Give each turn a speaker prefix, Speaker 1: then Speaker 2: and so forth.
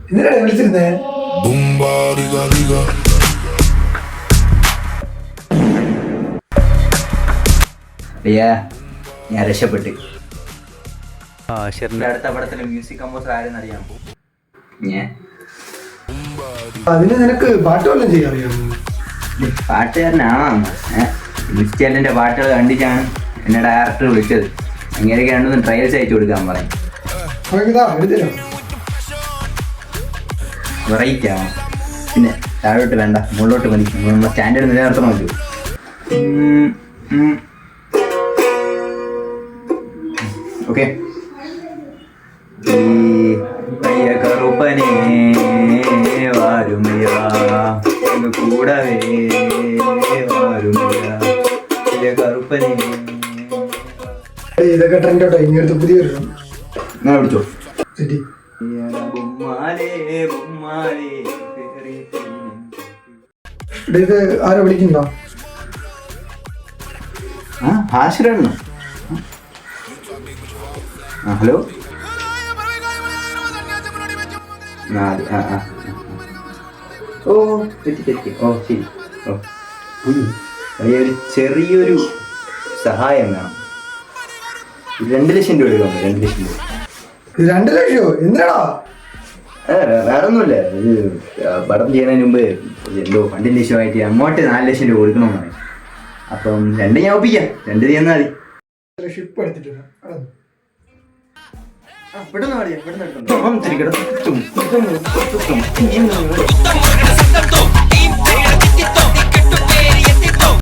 Speaker 1: എന്തിനാ വിളിച്ചിരുന്നേ?
Speaker 2: അയ്യാ ഞാൻ രക്ഷപ്പെട്ട്. അടുത്ത പടത്തിലെ മ്യൂസിക് കമ്പോസർ ആരെന്ന് അറിയാമോ? ഞാൻ.
Speaker 1: അതിന് നിനക്ക് പാട്ട് വല്ലതും ചെയ്യാൻ അറിയാമോ?
Speaker 2: പാട്ടുകാരനാണ്. ഇൻസ്റ്റേലിന്റെ പാട്ടുകൾ കണ്ടിട്ടാണ് എന്നെ ഡയറക്ടർ വിളിച്ചത്. അങ്ങനെയൊക്കെ രണ്ടൊന്നും ട്രയൽസ് അയച്ചു കൊടുക്കാൻ പറയും. വെറൈറ്റി ആവണം. പിന്നെ താഴോട്ട് വേണ്ട, മുകളിലോട്ട് മതി. നമ്മൾ സ്റ്റാൻഡേർഡ് നിലനിർത്തണമല്ലോ. ഓക്കെ. കറുപ്പനെ വാരുമയാ കൂടവേ വാരുമയാ കറുപ്പനെ.
Speaker 1: ഇതൊക്കെ ട്രെൻഡ് കേട്ടോ. ഇനി അടുത്ത് പുതിയ
Speaker 2: ഞാൻ വിളിച്ചോ.
Speaker 1: ഇത് ആരോ വിളിക്കണ്ടോ?
Speaker 2: ഹാഷിറാണോ? ഹലോ. ഓ തെറ്റി. ഓ ശരി. ഓ ഒരു ചെറിയൊരു സഹായം വേണം. 2 ലക്ഷം രൂപ എടുക്കാം. 2 ലക്ഷം രൂപ.
Speaker 1: 2 ലക്ഷമോ? എന്തിനാടാ?
Speaker 2: വേറൊന്നുമില്ല. ഇത് പടം ചെയ്യുന്നതിന് മുമ്പ് എന്തോ ഫണ്ടിൻ്റെ ഇഷ്യമായിട്ട് അങ്ങോട്ട് 4 ലക്ഷം രൂപ കൊടുക്കണമെന്ന് പറയും. അപ്പം 2 ഞാൻ ഒപ്പിക്കാം. 2 ചെയ്യുന്നാൽ മതി.
Speaker 1: ഷിപ്പ് എടുത്തിട്ടില്ല.
Speaker 2: പെട്ടെന്ന് പാടിയാ, പെട്ടെന്ന് എടുക്കണം.